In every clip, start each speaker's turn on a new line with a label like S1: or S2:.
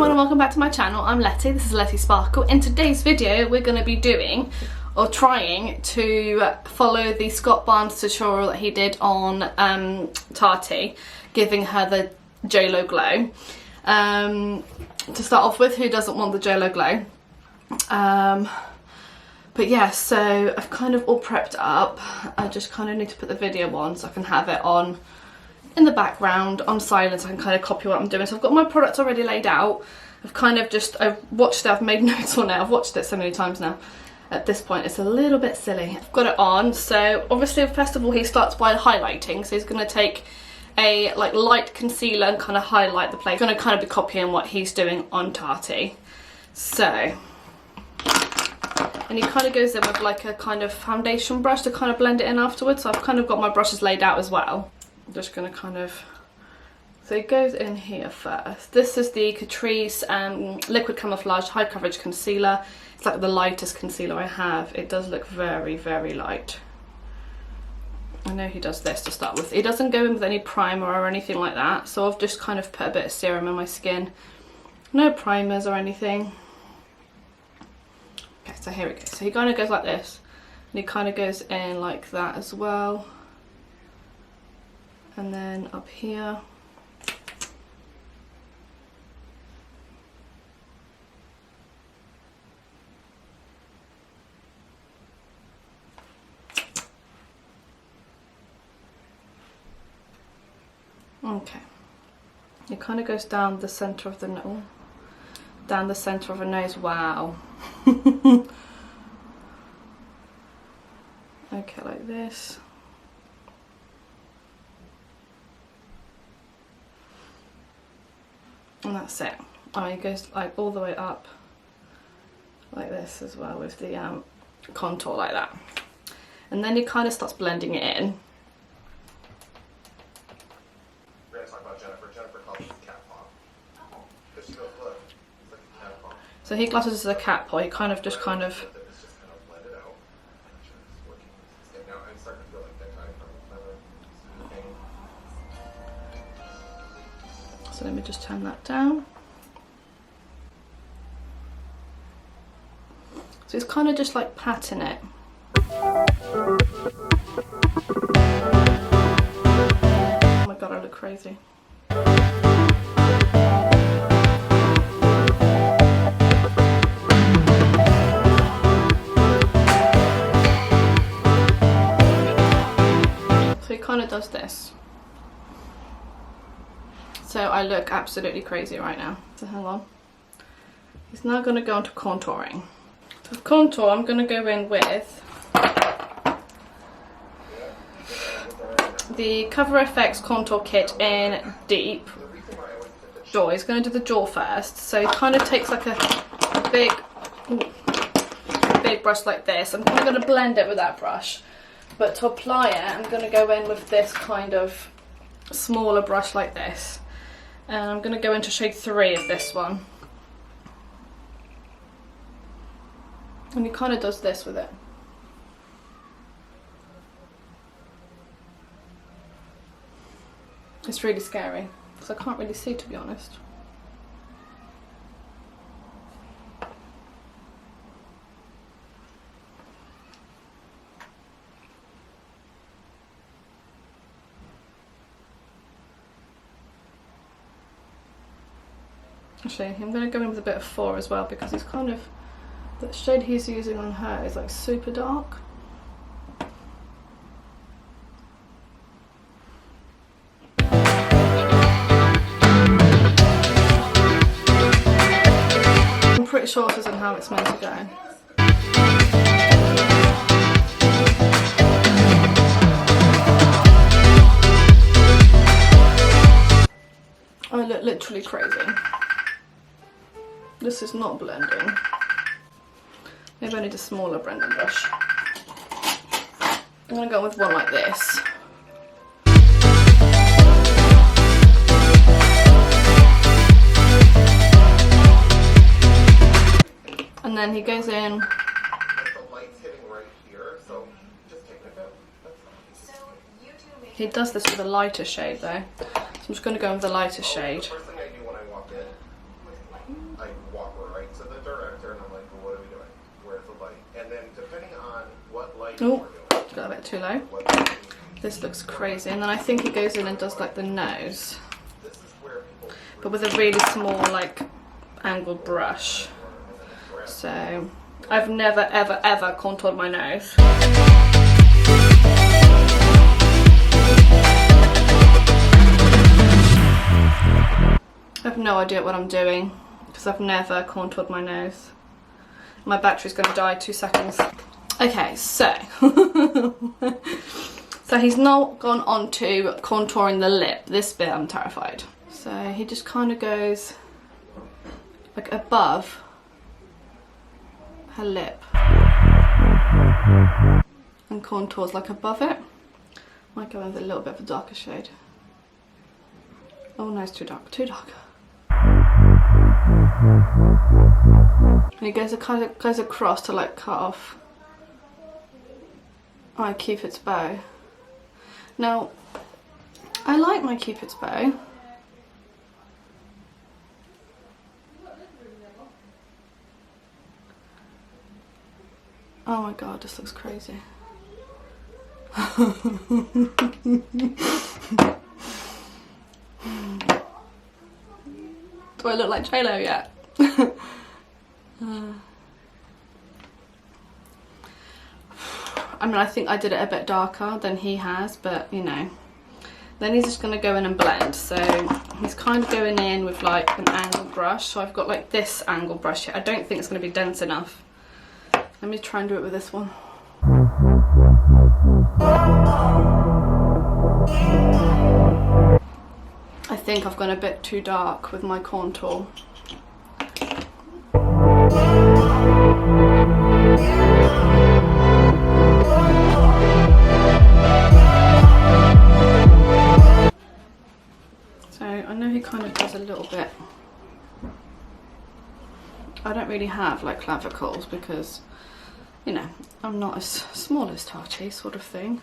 S1: everyone and welcome back to my channel. I'm Letty, this is Letty Sparkle. In today's video we're going to be doing or trying to follow the Scott Barnes tutorial that he did on Tati, giving her the JLo glow. To start off with, who doesn't want the JLo glow? But yeah, so I've kind of all prepped up. I just kind of need to put the video on so I can have it on in the background on silent. I can kind of copy what I'm doing. So I've got my products already laid out. I've watched it, I've made notes on it, I've watched it so many times now. At this point it's a little bit silly. I've got it on, so obviously first of all he starts by highlighting, so he's going to take a light concealer and kind of highlight the place. I'm going to kind of be copying what he's doing on Tati. So, and he kind of goes in with like a kind of foundation brush to kind of blend it in afterwards. So I've kind of got my brushes laid out as well. I'm just going to kind of, so it goes in here first. This is the Catrice Liquid Camouflage High Coverage Concealer. It's like the lightest concealer I have. It does look very, very light. I know he does this to start with. He doesn't go in with any primer or anything like that. So I've just kind of put a bit of serum in my skin. No primers or anything. Okay, so here we go. So he kind of goes like this. And he kind of goes in like that as well. And then up here. Okay. It kind of goes down the center of the nose. Down the center of the nose. Wow. Okay, like this. And that's it. Oh, it goes like all the way up like this as well with the contour like that. And then he kind of starts blending it in.
S2: We're going to talk about Jennifer. Jennifer calls this cat paw. Oh. Because she goes, look, it's like a cat paw.
S1: So he classes this as a cat paw. He kind of just
S2: It's just kind of blended out. Just working with this thing. Now I'm starting to feel like that guy from the thing.
S1: So let me just turn that down. So it's kind of just like patting it. Oh my god, I look crazy. So he kind of does this. So I look absolutely crazy right now. So hang on. He's now going to go on to contouring. For contour, I'm going to go in with the Cover FX Contour Kit in Deep Jaw. He's going to do the jaw first. So he kind of takes like a big brush like this. I'm kind of going to blend it with that brush. But to apply it, I'm going to go in with this kind of smaller brush like this. And I'm going to go into shade 3 of this one. And he kind of does this with it. It's really scary, because I can't really see, to be honest. Actually, I'm going to go in with a bit of 4 as well, because he's kind of, the shade he's using on her is like super dark. I'm pretty sure this isn't how it's meant to go. I look literally crazy. This is not blending. Maybe I need a smaller blending brush. I'm going to go with one like this. And then he goes in.
S2: The light's hitting right here, so just take it out.
S1: He does this with a lighter shade though. So I'm just going to go with the lighter shade.
S2: The first thing I knew when I walked in
S1: Oh, got a bit too low. This looks crazy. And then I think he goes in and does like the nose, but with a really small like angled brush. So I've never ever ever contoured my nose. I have no idea what I'm doing because I've never contoured my nose. My battery's going to die 2 seconds. Okay, so so he's not gone on to contouring the lip. This bit I'm terrified. So he just kind of goes like above her lip and contours like above it. Might go in with a little bit of a darker shade. Oh no, it's too dark, too dark. And he goes kind of goes across to like cut off my Cupid's bow. Now, I like my Cupid's bow. Oh my god, this looks crazy. Do I look like J-Lo yet? I mean, I think I did it a bit darker than he has, but you know. Then he's just going to go in and blend. So he's kind of going in with like an angled brush. So I've got like this angled brush here. I don't think it's going to be dense enough. Let me try and do it with this one. I think I've gone a bit too dark with my contour. So I know he kind of does a little bit. I don't really have like clavicles because, you know, I'm not as small as Tati sort of thing.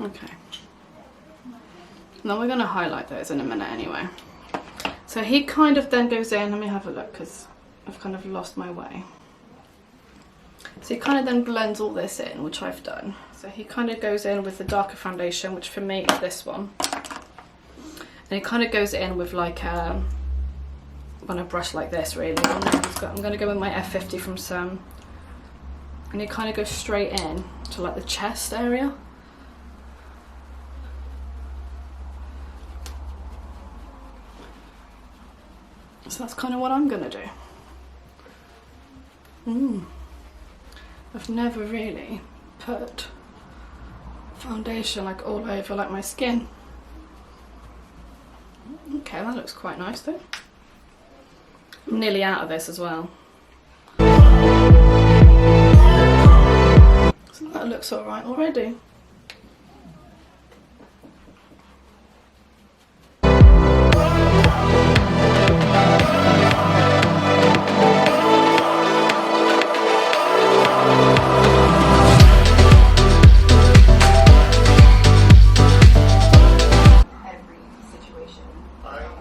S1: Okay. Now we're going to highlight those in a minute anyway. So he kind of then goes in, let me have a look because I've kind of lost my way. So he kind of then blends all this in, which I've done. So he kind of goes in with the darker foundation, which for me is this one. And he kind of goes in with like on a brush like this really. I'm going to go with my F50 from Sam. And he kind of goes straight in to like the chest area. So that's kind of what I'm going to do. I've never really put foundation like all over like my skin. Okay, that looks quite nice though. I'm nearly out of this as well. So that looks alright already.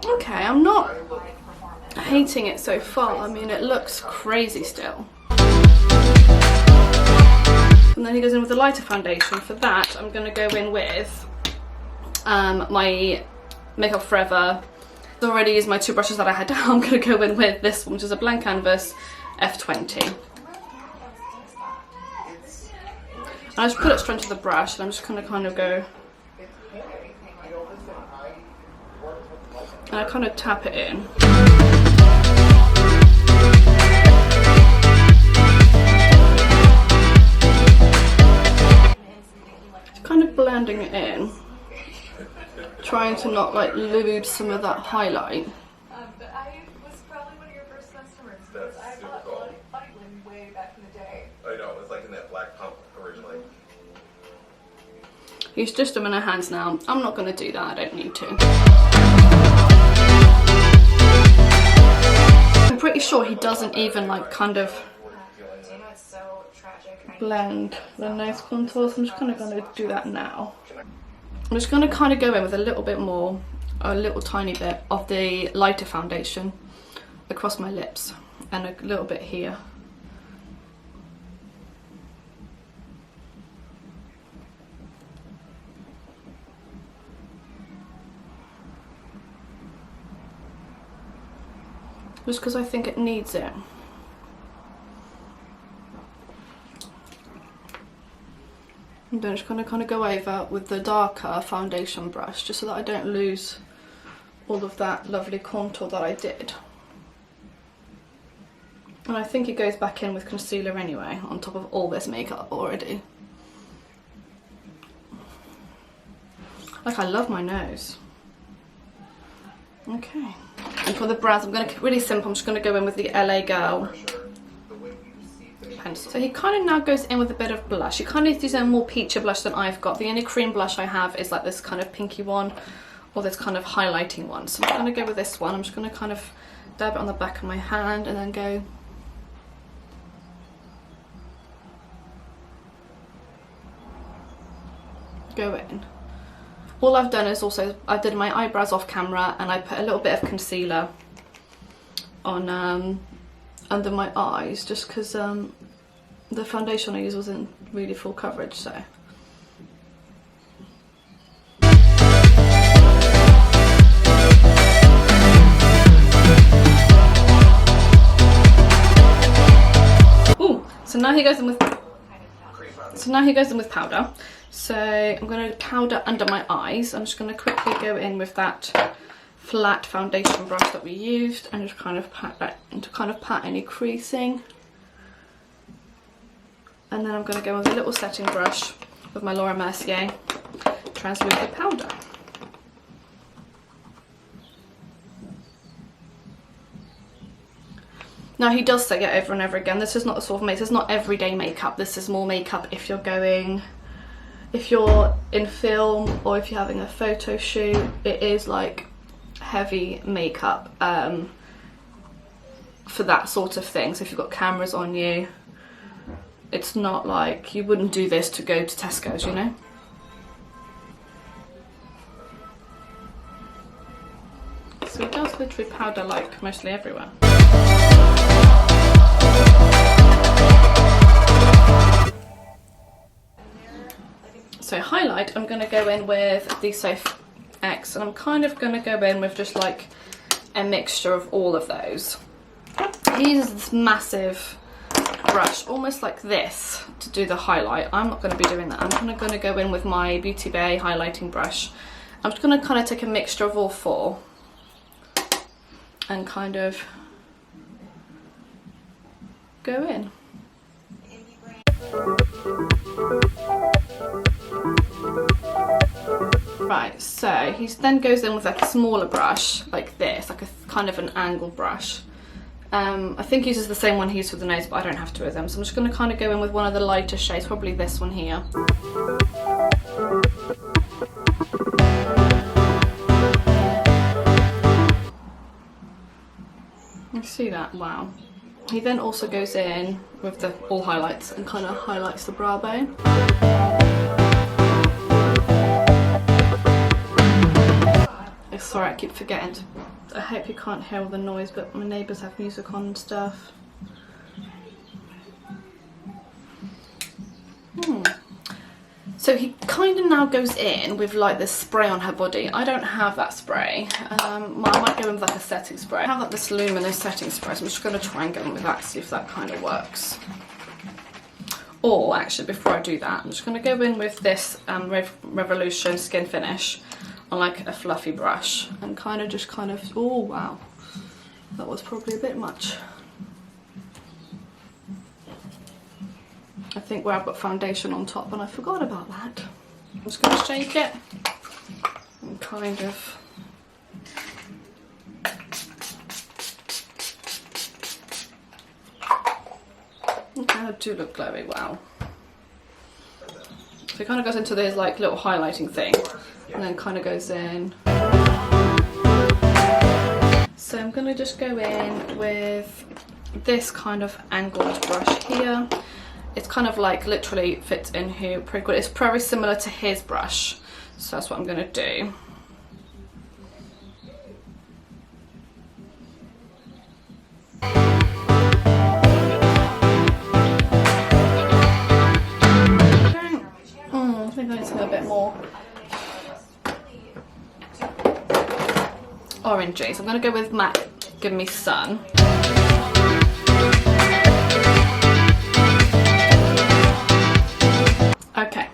S1: Okay, I'm not hating it so far. I mean, it looks crazy still. And then he goes in with the lighter foundation. For that, I'm going to go in with my Makeup Forever. I've already used my two brushes that I had down. I'm going to go in with this one, which is a blank canvas F20. And I just put it straight into the brush, and I'm just going to kind of go. And I kind of tap it in. Just kind of blending it in. Trying to not like lose some of that highlight.
S3: But I was probably one of your first customers because I bought Letty way back in the day.
S2: I know, it's like in that black pump originally.
S1: He's just them in her hands now. I'm not going to do that, I don't need to. I'm pretty sure he doesn't even like kind of blend the nose contours. I'm just kind of going to do that now. I'm just going to kind of go in with a little bit more a little tiny bit of the lighter foundation across my lips and a little bit here. Just because I think it needs it. I'm just going to kind of go over with the darker foundation brush just so that I don't lose all of that lovely contour that I did. And I think it goes back in with concealer anyway, on top of all this makeup already. Like, I love my nose. Okay. And for the brows, I'm going to keep it really simple. I'm just going to go in with the LA Girl pencil. So he kind of now goes in with a bit of blush. He kind of uses a more peachy blush than I've got. The only cream blush I have is like this kind of pinky one, or this kind of highlighting one. So I'm going to go with this one. I'm just going to kind of dab it on the back of my hand and then go in. All I've done is also, I did my eyebrows off camera and I put a little bit of concealer on under my eyes, just because the foundation I used wasn't really full coverage, so. Ooh, so now he goes in with powder. So I'm going to powder under my eyes. I'm just going to quickly go in with that flat foundation brush that we used and just kind of pat that, and to kind of pat any creasing. And then I'm going to go with a little setting brush with my Laura Mercier translucent powder. Now he does say it over and over again, this is not the sort of makeup, this is not everyday makeup, this is more makeup if you're in film or if you're having a photo shoot. It is like heavy makeup for that sort of thing. So if you've got cameras on you, it's not like, you wouldn't do this to go to Tesco's, you know? So it does literally powder like mostly everywhere. So highlight, I'm going to go in with the Safe X, and I'm kind of going to go in with just like a mixture of all of those. He uses this massive brush, almost like this, to do the highlight. I'm not going to be doing that. I'm going to go in with my Beauty Bay highlighting brush. I'm just going to kind of take a mixture of all four and kind of go in. Right, so he then goes in with like a smaller brush, like this, like a kind of an angled brush. I think he uses the same one he used for the nose, but I don't have to with them. So I'm just going to kind of go in with one of the lighter shades, probably this one here. You see that? Wow. He then also goes in with the all highlights and kind of highlights the brow bone. Sorry, I keep forgetting. I hope you can't hear all the noise, but my neighbours have music on and stuff. So he kind of now goes in with like this spray on her body. I don't have that spray. I might go in with like a setting spray. I have like this luminous setting spray, so I'm just going to try and go in with that, see if that kind of works. Or actually, before I do that, I'm just going to go in with this Revolution Skin Finish on like a fluffy brush and oh wow, that was probably a bit much. I think where I've got foundation on top and I forgot about that. I'm just going to shake it and kind of I do look glowy, wow. So it kind of goes into this like little highlighting thing and then kind of goes in. So I'm going to just go in with this kind of angled brush here. It's kind of like literally fits in here pretty good. It's very similar to his brush, so that's what I'm going to do. orangey. So I'm going to go with MAC Give Me Sun. Okay,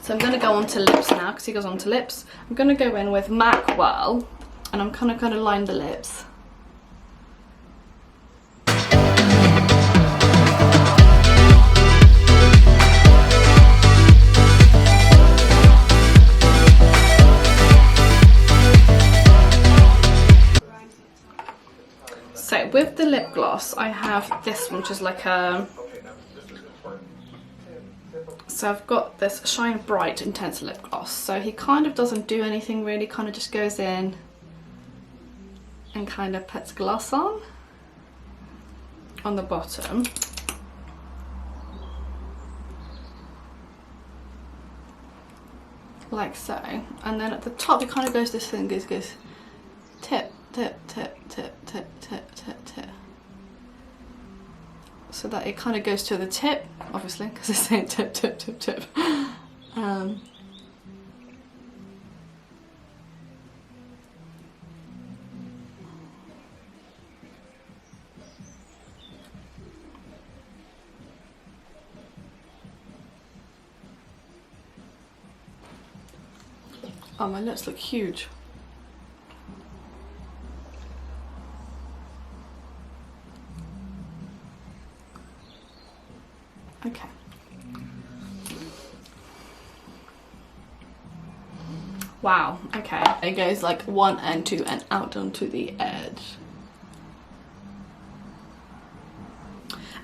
S1: so I'm going to go on to lips now because he goes on to lips. I'm going to go in with MAC Whirl, and I'm kind of going to line the lips. So with the lip gloss, I have this one, which is like a... So I've got this Shine Bright Intense Lip Gloss. So he kind of doesn't do anything really, kind of just goes in and kind of puts gloss on the bottom. Like so. And then at the top, he kind of goes this thing, goes tip, tip, tip, tip, tip, tip, tip, tip. So that it kind of goes to the tip, obviously, because it's saying tip, tip, tip, tip. Oh, my lips look huge. Okay. Wow, okay. It goes like one end, two, and out onto the edge.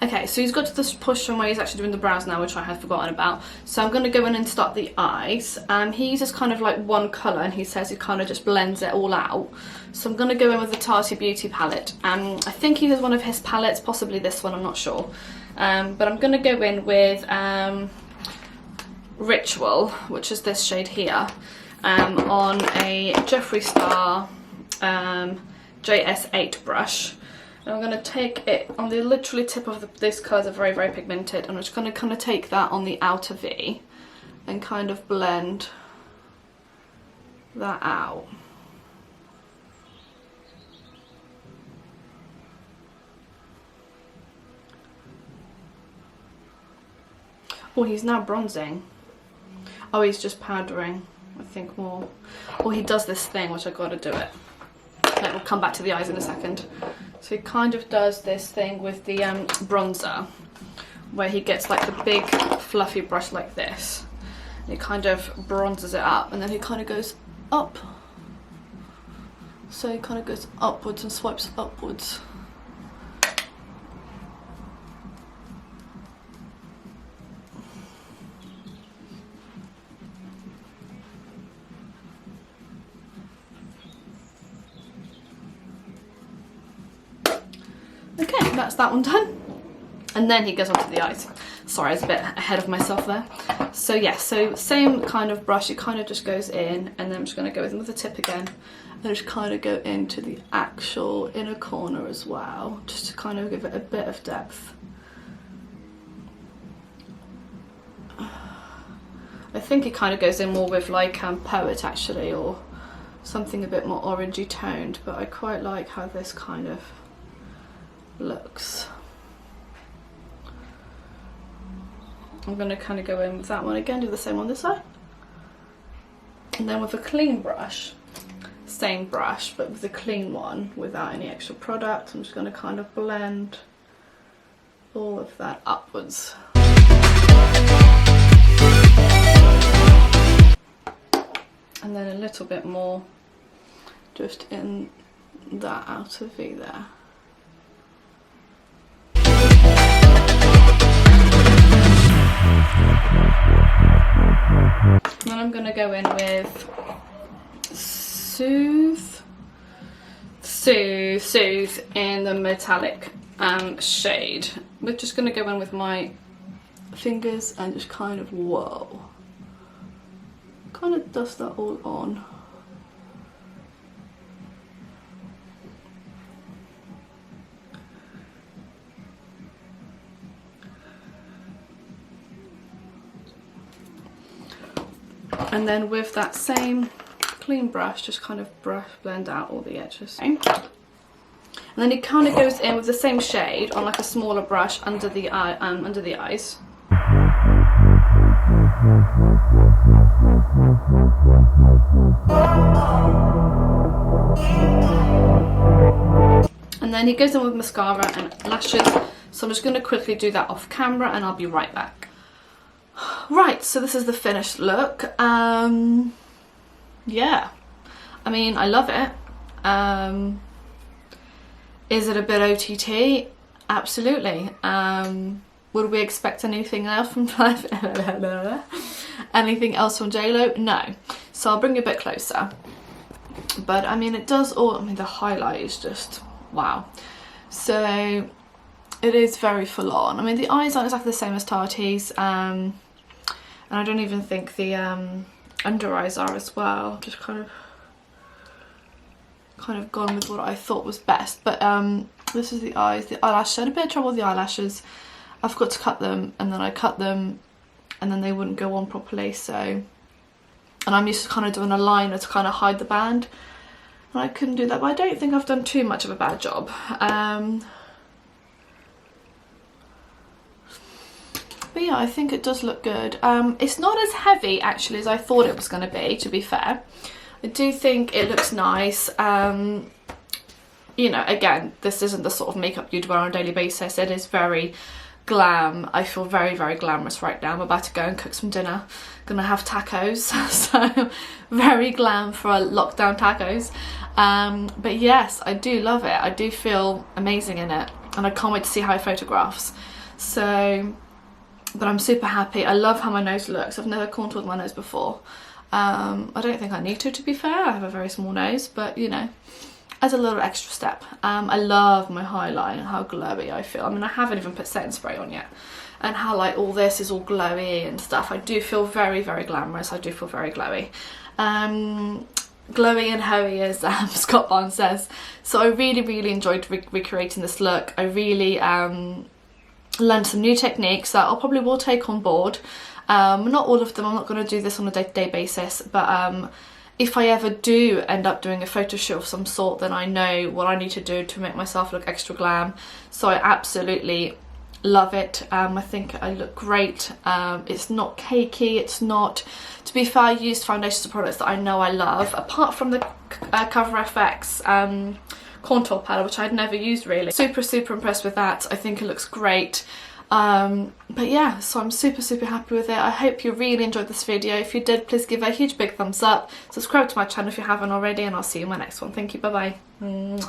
S1: Okay, so he's got to this portion where he's actually doing the brows now, which I had forgotten about. So I'm going to go in and start the eyes. He uses kind of like one colour, and he says he kind of just blends it all out. So I'm going to go in with the Tati Beauty palette. I think he uses one of his palettes, possibly this one, I'm not sure. But I'm going to go in with Ritual, which is this shade here, on a Jeffree Star JS8 brush. And I'm going to take it on the literally tip of these colours are very, very pigmented. I'm just going to kind of take that on the outer V and kind of blend that out. Oh, he's now bronzing. Oh, he's just powdering, I think, more. Oh, he does this thing, which I gotta do it. Okay, we'll come back to the eyes in a second. So he kind of does this thing with the bronzer, where he gets like the big fluffy brush like this. And he kind of bronzes it up, and then he kind of goes up. So he kind of goes upwards and swipes upwards. Okay, that's that one done. And then he goes on to the eyes. Sorry, I was a bit ahead of myself there. So yeah, so same kind of brush, it kind of just goes in, and then I'm just going to go in with the tip again and just kind of go into the actual inner corner as well, just to kind of give it a bit of depth. I think it kind of goes in more with like Poet actually, or something a bit more orangey toned, but I quite like how this kind of looks. I'm going to kind of go in with that one again, do the same on this side. And then with a clean brush, same brush, but with a clean one without any extra product, I'm just going to kind of blend all of that upwards. And then a little bit more just in that outer V there. And then I'm going to go in with Soothe in the metallic shade. We're just going to go in with my fingers and just kind of whoa. Kind of dust that all on. And then with that same clean brush, just kind of blend out all the edges. Okay. And then it kind of goes in with the same shade on like a smaller brush under the eye, under the eyes. And then he goes in with mascara and lashes. So I'm just going to quickly do that off camera and I'll be right back. Right, so this is the finished look. Yeah, I mean, I love it. Is it a bit OTT? Absolutely. Would we expect anything else from anything else from JLo? No. So I'll bring you a bit closer. But I mean, it does all. I mean, the highlight is just wow. So it is very full on. I mean, the eyes aren't exactly the same as Tati's, and I don't even think the under eyes are as well. Just kind of gone with what I thought was best. But this is the eyes. The eyelashes, I had a bit of trouble with the eyelashes. I forgot to cut them, and then I cut them and then they wouldn't go on properly. So, and I'm used to kind of doing a liner to kind of hide the band, and I couldn't do that. But I don't think I've done too much of a bad job. But yeah, I think it does look good. It's not as heavy actually as I thought it was going to be fair. I do think it looks nice. You know, again, this isn't the sort of makeup you'd wear on a daily basis. It is very glam. I feel very, very glamorous right now. I'm about to go and cook some dinner. Gonna have tacos, so very glam for a lockdown tacos. But yes, I do love it. I do feel amazing in it, and I can't wait to see how it photographs. So, but I'm super happy. I love how my nose looks. I've never contoured my nose before. I don't think I need to be fair. I have a very small nose, but you know, as a little extra step. I love my highlight and how glowy I feel. I mean, I haven't even put setting spray on yet, and how like all this is all glowy and stuff. I do feel very, very glamorous. I do feel very glowy. Glowy and hoey, as Scott Barnes says. So I really, really enjoyed recreating this look. I really learned some new techniques that I probably will take on board. Not all of them. I'm not going to do this on a day-to-day basis, but if I ever do end up doing a photo shoot of some sort, then I know what I need to do to make myself look extra glam. So I absolutely love it. I think I look great. It's not cakey. It's not, to be fair, I used foundations and products that I know I love, apart from the Cover FX contour palette, which I'd never used really. Super, super impressed with that. I think it looks great. But yeah, so I'm super, super happy with it. I hope you really enjoyed this video. If you did, please give it a huge big thumbs up. Subscribe to my channel if you haven't already, and I'll see you in my next one. Thank you. Bye bye.